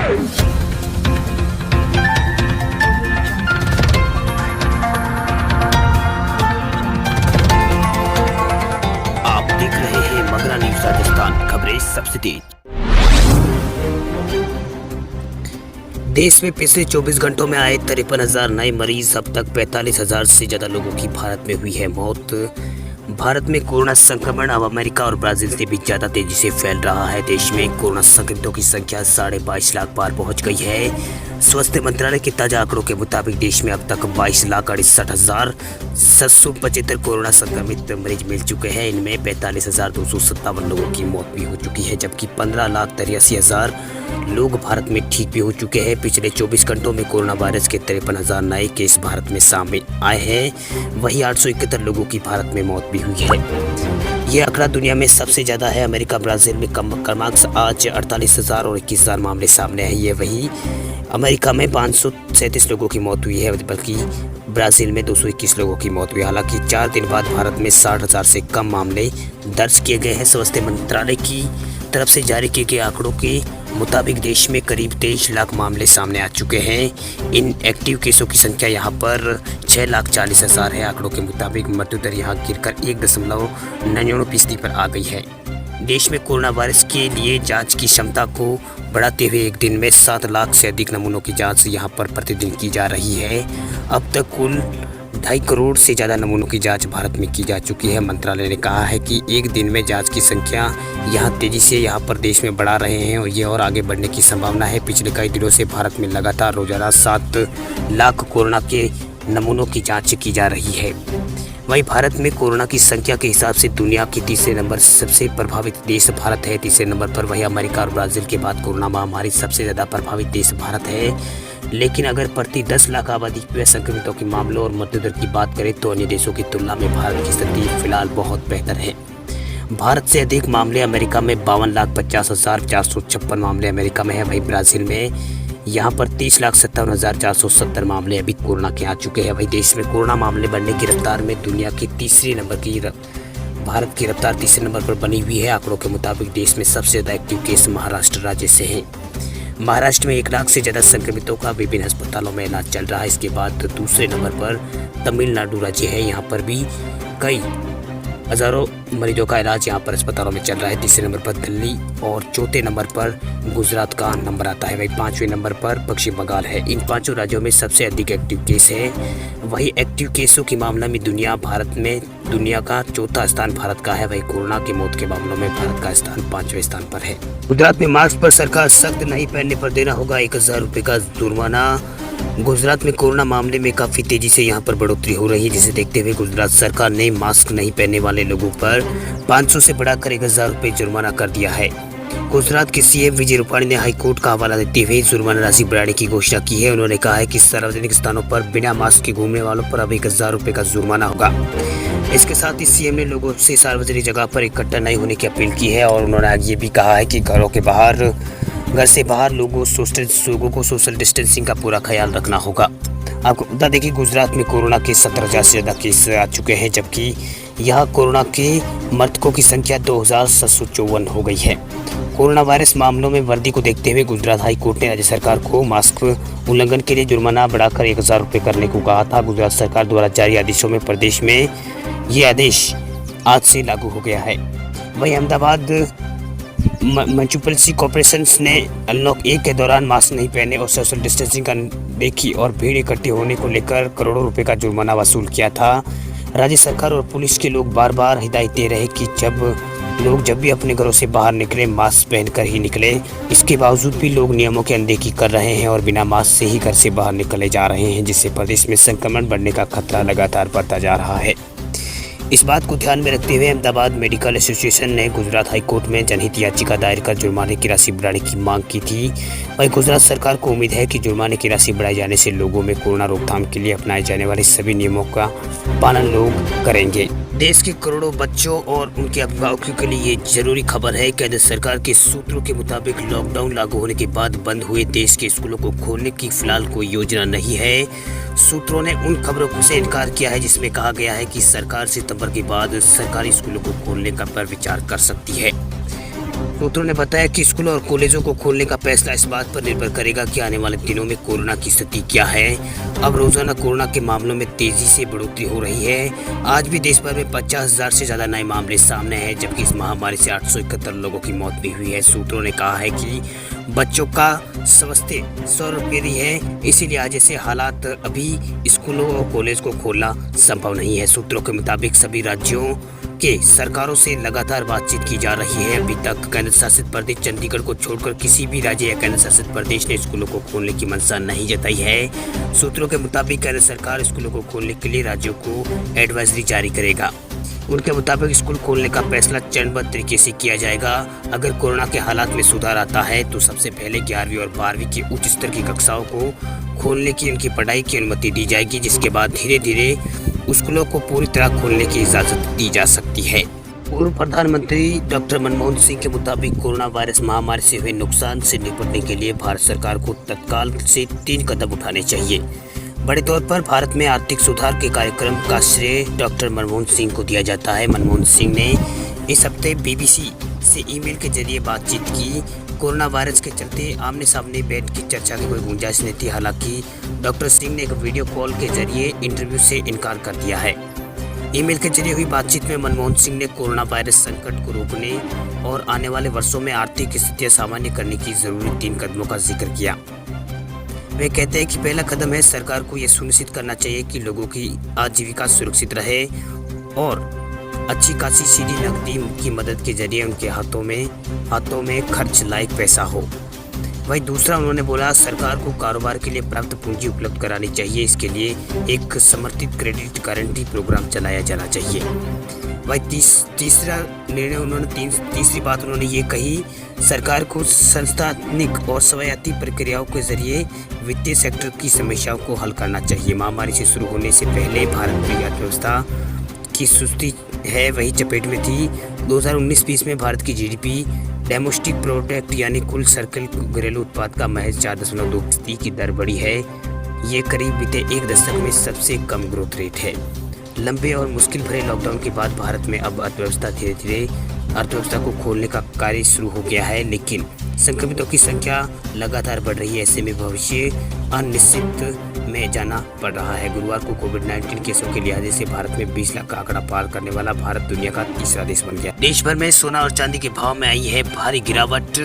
आप देख रहे हैं मगरा न्यूज राजस्थान, खबरें सबसे तेज। देश में पिछले 24 घंटों में आए 53,000 नए मरीज। अब तक 45,000 से ज्यादा लोगों की भारत में हुई है मौत। भारत में कोरोना संक्रमण अब अमेरिका और ब्राजील से भी ज्यादा तेजी से फैल रहा है। देश में कोरोना संक्रमितों की संख्या 22.5 लाख पार पहुंच गई है। स्वास्थ्य मंत्रालय के ताजा आंकड़ों के मुताबिक देश में अब तक 22,68,775 कोरोना संक्रमित मरीज मिल चुके हैं। इनमें 45,257 लोगों की मौत भी हो चुकी है, जबकि 15,83,000 लोग भारत में ठीक भी हो चुके हैं। पिछले 24 घंटों में कोरोना वायरस के 53,000 नए केस भारत में सामने आए हैं। वहीं 871 लोगों की भारत में मौत भी हुई है। ये आंकड़ा दुनिया में सबसे ज्यादा है। अमेरिका ब्राजील में क्रमांक आज 48,000 और 21,000 मामले सामने हैं। ये वही अमेरिका में 537 लोगों की मौत हुई है, बल्कि ब्राजील में 221 लोगों की मौत हुई। हालांकि 4 दिन बाद भारत में 60,000 से कम मामले दर्ज किए गए हैं। स्वास्थ्य मंत्रालय की तरफ से जारी किए गए आंकड़ों के मुताबिक देश में करीब 23 लाख मामले सामने आ चुके हैं। इन एक्टिव केसों की संख्या यहां पर 6,40,000 है। आंकड़ों के मुताबिक मृत्यु दर यहां गिरकर 1.99% पर आ गई है। देश में कोरोना वायरस के लिए जांच की क्षमता को बढ़ाते हुए एक दिन में 7 लाख से अधिक नमूनों की जांच यहां पर प्रतिदिन की जा रही है। अब तक कुल 2.5 करोड़ से ज़्यादा नमूनों की जांच भारत में की जा चुकी है। मंत्रालय ने कहा है कि एक दिन में जांच की संख्या यहां तेजी से यहां पर देश में बढ़ा रहे हैं और ये और आगे बढ़ने की संभावना है। पिछले कई दिनों से भारत में लगातार रोजाना 7 लाख कोरोना के नमूनों की जांच की जा रही है। वहीं भारत में कोरोना की संख्या के हिसाब से दुनिया की तीसरे नंबर सबसे प्रभावित देश भारत है। तीसरे नंबर पर वही अमेरिका और ब्राजील के बाद कोरोना महामारी सबसे ज़्यादा प्रभावित देश भारत है। लेकिन अगर प्रति 10 लाख आबादी में संक्रमितों के मामलों और मृत्यु दर की बात करें तो अन्य देशों की तुलना में भारत की स्थिति फिलहाल बहुत बेहतर है। भारत से अधिक मामले अमेरिका में 52,50,456 मामले अमेरिका में है। वहीं ब्राजील में यहाँ पर 30,57,470 मामले अभी कोरोना के आ चुके हैं। वहीं देश में कोरोना मामले बढ़ने की रफ्तार में दुनिया की तीसरे नंबर की भारत की रफ्तार तीसरे नंबर पर बनी हुई है। आंकड़ों के मुताबिक देश में सबसे ज़्यादा एक्टिव केस महाराष्ट्र राज्य से हैं। महाराष्ट्र में 1 लाख से ज़्यादा संक्रमितों का विभिन्न अस्पतालों में इलाज चल रहा है। इसके बाद दूसरे नंबर पर तमिलनाडु राज्य है। यहाँ पर भी कई हज़ारों मरीजों का इलाज यहाँ पर अस्पतालों में चल रहा है। तीसरे नंबर पर दिल्ली और चौथे नंबर पर गुजरात का नंबर आता है। वही 5वें नंबर पर पश्चिम बंगाल है। इन 5 राज्यों में सबसे अधिक एक्टिव केस है। वही एक्टिव केसों के मामले में भारत में दुनिया का चौथा स्थान भारत का है। वही कोरोना के मौत के मामलों में भारत का स्थान 5वें स्थान पर है। गुजरात में मास्क पर सरकार सख्त नहीं पहनने पर देना होगा 1,000 रुपये का जुर्माना। गुजरात में कोरोना मामले में काफ़ी तेज़ी से यहां पर बढ़ोतरी हो रही है, जिसे देखते हुए गुजरात सरकार ने मास्क नहीं पहनने वाले लोगों पर 500 से बढ़ाकर 1,000 रुपये जुर्माना कर दिया है। गुजरात के सीएम विजय रूपाणी ने हाईकोर्ट का हवाला देते हुए जुर्माना राशि बढ़ाने की घोषणा की है। उन्होंने कहा है कि सार्वजनिक स्थानों पर बिना मास्क के घूमने वालों पर अब 1,000 रुपये का जुर्माना होगा। इसके साथ ही सीएम ने लोगों से सार्वजनिक जगह पर इकट्ठा नहीं होने की अपील की है और उन्होंने ये भी कहा है कि घर से बाहर लोगों को सोशल डिस्टेंसिंग का पूरा ख्याल रखना होगा। आपको बता दें कि गुजरात में कोरोना के 17,000 से ज़्यादा केस आ चुके हैं, जबकि यहाँ कोरोना के मृतकों की संख्या 2,754 हो गई है। कोरोना वायरस मामलों में वृद्धि को देखते हुए गुजरात हाई कोर्ट ने राज्य सरकार को मास्क उल्लंघन के लिए जुर्माना बढ़ाकर 1,000 रुपये करने को कहा था। गुजरात सरकार द्वारा जारी आदेशों में प्रदेश में ये आदेश आज से लागू हो गया है। वहीं अहमदाबाद म्युनिसिपल कॉर्पोरेशन ने अनलॉक 1 के दौरान मास्क नहीं पहने और सोशल डिस्टेंसिंग का देखी और भीड़ इकट्ठी होने को लेकर करोड़ों रुपए का जुर्माना वसूल किया था। राज्य सरकार और पुलिस के लोग बार बार हिदायत दे रहे कि जब भी अपने घरों से बाहर निकले मास्क पहनकर ही निकले। इसके बावजूद भी लोग नियमों की अनदेखी कर रहे हैं और बिना मास्क से ही घर से बाहर निकले जा रहे हैं, जिससे प्रदेश में संक्रमण बढ़ने का खतरा लगातार बढ़ता जा रहा है। इस बात को ध्यान में रखते हुए अहमदाबाद मेडिकल एसोसिएशन ने गुजरात हाईकोर्ट में जनहित याचिका दायर कर जुर्माने की राशि बढ़ाने की मांग की थी। वहीं गुजरात सरकार को उम्मीद है कि जुर्माने की राशि बढ़ाए जाने से लोगों में कोरोना रोकथाम के लिए अपनाए जाने वाले सभी नियमों का पालन लोग करेंगे। देश के करोड़ों बच्चों और उनके अभिभावकों के लिए ये जरूरी खबर है। केंद्र सरकार के सूत्रों के मुताबिक लॉकडाउन लागू होने के बाद बंद हुए देश के स्कूलों को खोलने की फिलहाल कोई योजना नहीं है। सूत्रों ने उन खबरों से इनकार किया है जिसमें कहा गया है कि सरकार सितंबर के बाद सरकारी स्कूलों को खोलने का पर विचार कर सकती है। सूत्रों ने बताया कि स्कूलों और कॉलेजों को खोलने का फैसला इस बात पर निर्भर करेगा कि आने वाले दिनों में कोरोना की स्थिति क्या है। अब रोजाना कोरोना के मामलों में तेजी से बढ़ोतरी हो रही है। आज भी देश भर में 50,000 से ज्यादा नए मामले सामने हैं, जबकि इस महामारी से 871 लोगों की मौत भी हुई है। सूत्रों ने कहा है कि बच्चों का स्वास्थ्य सर्वोपरि है, इसीलिए आज ऐसे हालात अभी स्कूलों और कॉलेज को खोलना संभव नहीं है। सूत्रों के मुताबिक सभी राज्यों के सरकारों से लगातार बातचीत की जा रही है। अभी तक केंद्र शासित प्रदेश चंडीगढ़ को छोड़कर किसी भी राज्य या केंद्र शासित प्रदेश ने स्कूलों को खोलने की मंशा नहीं जताई है। सूत्रों के मुताबिक केंद्र सरकार स्कूलों को खोलने के लिए राज्यों को एडवाइजरी जारी करेगा। उनके मुताबिक स्कूल खोलने का फैसला चरणबद्ध तरीके से किया जाएगा। अगर कोरोना के हालात में सुधार आता है तो सबसे पहले 11वीं और 12वीं की उच्च स्तर की कक्षाओं को खोलने की उनकी पढ़ाई की अनुमति दी जाएगी, जिसके बाद धीरे धीरे स्कूलों को पूरी तरह खोलने की इजाज़त दी जा सकती है। पूर्व प्रधानमंत्री डॉक्टर मनमोहन सिंह के मुताबिक कोरोना वायरस महामारी से हुए नुकसान से निपटने के लिए भारत सरकार को तत्काल से 3 कदम उठाने चाहिए। बड़े तौर पर भारत में आर्थिक सुधार के कार्यक्रम का श्रेय डॉक्टर मनमोहन सिंह को दिया जाता है। मनमोहन सिंह ने इस हफ्ते बीबीसी से ईमेल के जरिए बातचीत की। कोरोना वायरस के चलते आमने सामने बैठ की चर्चा की कोई गुंजाइश नहीं थी। हालांकि डॉक्टर सिंह ने एक वीडियो कॉल के जरिए इंटरव्यू से इनकार कर दिया है। ईमेल के जरिए हुई बातचीत में मनमोहन सिंह ने कोरोना वायरस संकट को रोकने और आने वाले वर्षों में आर्थिक स्थितियां सामान्य करने की जरूरी 3 कदमों का जिक्र किया। वे कहते हैं कि पहला कदम है सरकार को यह सुनिश्चित करना चाहिए कि लोगों की आजीविका सुरक्षित रहे और अच्छी खासी सीधी नकदी की मदद के जरिए उनके हाथों में खर्च लायक पैसा हो। वहीं दूसरा उन्होंने बोला, सरकार को कारोबार के लिए पर्याप्त पूंजी उपलब्ध करानी चाहिए। इसके लिए एक समर्थित क्रेडिट गारंटी प्रोग्राम चलाया जाना चाहिए। वहीं तीसरी बात उन्होंने ये कही, सरकार को संस्थानिक और स्वायत्त प्रक्रियाओं के जरिए वित्तीय सेक्टर की समस्याओं को हल करना चाहिए। महामारी से शुरू होने से पहले भारत की अर्थव्यवस्था की सुस्ती है वही चपेट में थी। 2019-20 में भारत की जीडीपी डोमेस्टिक प्रोडक्ट यानी कुल सकल घरेलू उत्पाद का महज 4.2% की दर बढ़ी है। ये करीब बीते 1 दशक में सबसे कम ग्रोथ रेट है। लंबे और मुश्किल भरे लॉकडाउन के बाद भारत में अब अर्थव्यवस्था को खोलने का कार्य शुरू हो गया है, लेकिन संक्रमितों की संख्या लगातार बढ़ रही है। ऐसे में भविष्य अनिश्चित में जाना पड़ रहा है। गुरुवार को कोविड-19 केसों के लिहाज से भारत में 20 लाख का आंकड़ा पार करने वाला भारत दुनिया का तीसरा देश बन गया। देश भर में सोना और चांदी के भाव में आई है भारी गिरावट।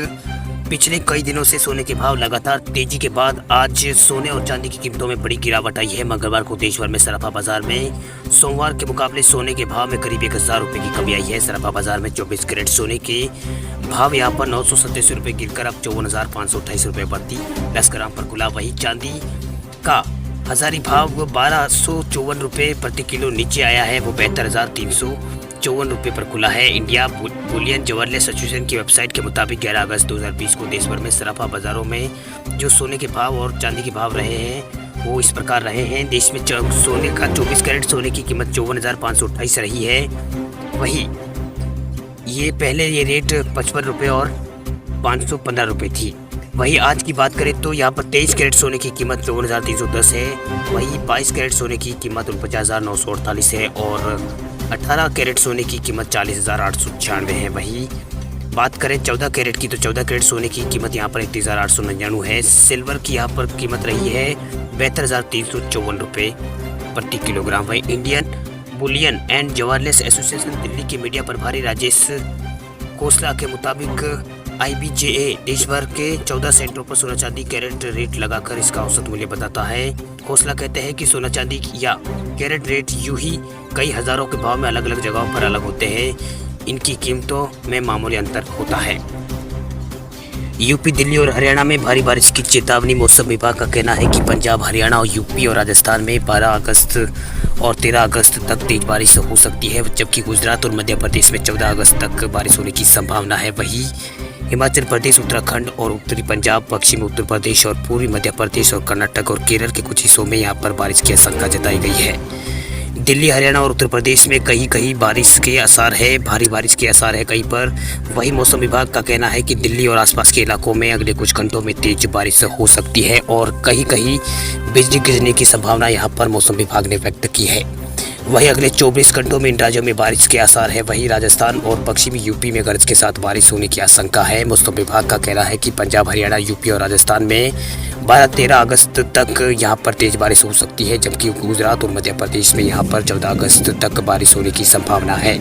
पिछले कई दिनों से सोने के भाव लगातार तेजी के बाद आज सोने और चांदी की कीमतों में बड़ी गिरावट आई है। मंगलवार को देश भर में सराफा बाजार में सोमवार के मुकाबले सोने के भाव में करीब 1,000 रुपये की कमी आई है। सराफा बाजार में 24 कैरेट सोने के भाव यहां पर 987 रुपये गिरकर अब 54,528 रुपये प्रति 10 ग्राम पर खुला। वहीं चांदी का हजारी भाव 1,254 रुपये प्रति किलो नीचे आया है, वो 72,354 रुपये पर खुला है। इंडिया बुलियन ज्वेलर्स एसोसिएशन की वेबसाइट के मुताबिक 11 अगस्त 2020 को देश भर में सराफा बाजारों में जो सोने के भाव और चांदी के भाव रहे हैं वो इस प्रकार रहे हैं। देश में सोने का 24 कैरेट सोने की कीमत 54,528 रही है। वही ये पहले ये रेट 55 रुपये और 515 रुपये थी। वही आज की बात करें तो यहाँ पर 23 कैरेट सोने की कीमत 54,310 है। वही 22 कैरेट सोने की कीमत 49,948 है और 18 कैरेट सोने की कीमत 40,896 है। वही बात करें 14 कैरेट की तो 14 कैरेट सोने की कीमत यहाँ पर 31,899 है। सिल्वर की यहाँ पर कीमत रही है 72,354 रुपये प्रति किलोग्राम। वही Indian Boolean and jewellers association Delhi के मीडिया प्रभारी राजेश खोसला के मुताबिक IBJA देश भर के 14 सेंटरों पर सोना चांदी कैरेट रेट लगाकर इसका औसत मूल्य बताता है। खोसला कहते हैं कि सोना चांदी या कैरेट रेट यूं ही कई हजारों के भाव में अलग अलग जगहों पर अलग होते हैं, इनकी कीमतों में मामूली अंतर होता है। यूपी, दिल्ली और हरियाणा में भारी बारिश की चेतावनी। मौसम विभाग का कहना है कि पंजाब, हरियाणा और यूपी और राजस्थान में 12 अगस्त और 13 अगस्त तक तेज बारिश हो सकती है, जबकि गुजरात और मध्य प्रदेश में 14 अगस्त तक बारिश होने की संभावना है। वहीं हिमाचल प्रदेश, उत्तराखंड और उत्तरी पंजाब, पश्चिमी उत्तर प्रदेश और पूर्वी मध्य प्रदेश और कर्नाटक और केरल के कुछ हिस्सों में यहाँ पर बारिश की आशंका जताई गई है। दिल्ली, हरियाणा और उत्तर प्रदेश में कहीं बारिश के आसार है, भारी बारिश के आसार है कहीं पर। वही मौसम विभाग का कहना है कि दिल्ली और आसपास के इलाकों में अगले कुछ घंटों में तेज बारिश हो सकती है और कहीं बिजली गिरने की संभावना यहाँ पर मौसम विभाग ने व्यक्त की है। वहीं अगले 24 घंटों में इन राज्यों में बारिश के आसार है। वहीं राजस्थान और पश्चिमी यूपी में गरज के साथ बारिश होने की आशंका है। मौसम विभाग का कहना है कि पंजाब, हरियाणा, यूपी और राजस्थान में 12-13 अगस्त तक यहां पर तेज बारिश हो सकती है, जबकि गुजरात और मध्य प्रदेश में यहां पर 14 अगस्त तक बारिश होने की संभावना है।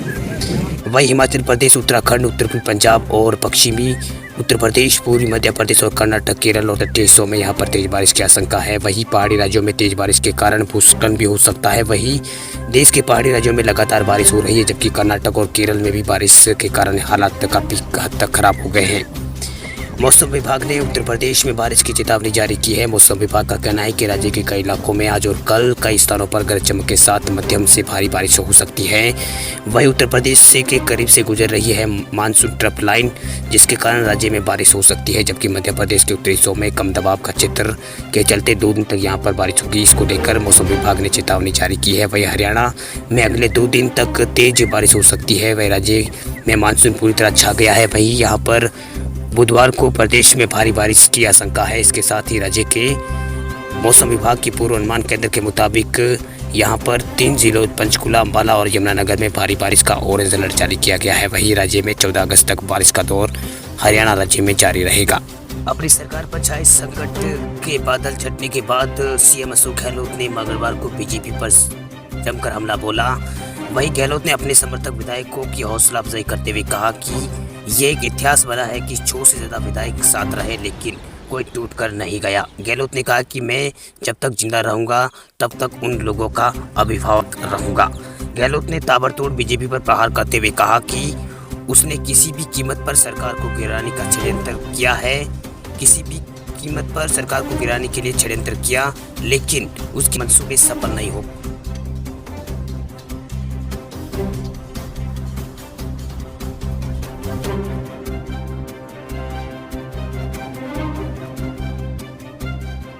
वहीं हिमाचल प्रदेश, उत्तराखंड, उत्तरी पंजाब और पश्चिमी उत्तर प्रदेश, पूर्वी मध्य प्रदेश और कर्नाटक, केरल और तटीय हिस्सों में यहां पर तेज बारिश की आशंका है। वहीं पहाड़ी राज्यों में तेज बारिश के कारण भूस्खलन भी हो सकता है। वहीं देश के पहाड़ी राज्यों में लगातार बारिश हो रही है, जबकि कर्नाटक और केरल में भी बारिश के कारण हालात काफी हद तक खराब हो गए हैं। मौसम विभाग ने उत्तर प्रदेश में बारिश की चेतावनी जारी की है। मौसम विभाग का कहना है कि राज्य के कई इलाकों में आज और कल कई स्थानों पर गरज चमक के साथ मध्यम से भारी बारिश हो सकती है। वहीं उत्तर प्रदेश से के करीब से गुजर रही है मानसून ट्रफ लाइन, जिसके कारण राज्य में बारिश हो सकती है, जबकि मध्य प्रदेश के उत्तरी हिस्सों में कम दबाव का क्षेत्र के चलते 2 दिन तक यहाँ पर बारिश होगी। इसको लेकर मौसम विभाग ने चेतावनी जारी की है। वहीं हरियाणा में अगले 2 दिन तक तेज बारिश हो सकती है। वहीं राज्य में मानसून पूरी तरह छा गया है। वहीं यहाँ पर बुधवार को प्रदेश में भारी बारिश की आशंका है। इसके साथ ही राज्य के मौसम विभाग की पूर्वानुमान केंद्र के मुताबिक यहां पर 3 जिलों पंचकुला, अंबाला और यमुनानगर में भारी बारिश का ऑरेंज अलर्ट जारी किया गया है। वहीं राज्य में 14 अगस्त तक बारिश का दौर हरियाणा राज्य में जारी रहेगा। अपनी सरकार पर छाए संकट के बादल छटने के बाद सीएम अशोक गहलोत ने मंगलवार को बीजेपी पर जमकर हमला बोला। वहीं गहलोत ने अपने समर्थक विधायकों की हौसला अफजाई करते हुए कहा कि ये एक इतिहास बना है कि 100 से ज़्यादा विधायक साथ रहे, लेकिन कोई टूट कर नहीं गया। गहलोत ने कहा कि मैं जब तक जिंदा रहूंगा तब तक उन लोगों का अभिभावक रहूंगा। गहलोत ने ताबड़तोड़ बीजेपी पर प्रहार करते हुए कहा कि उसने किसी भी कीमत पर सरकार को गिराने का षड्यंत्र किया है, किसी भी कीमत पर सरकार को गिराने के लिए षड्यंत्र किया, लेकिन उसके मंसूबे सफल नहीं हो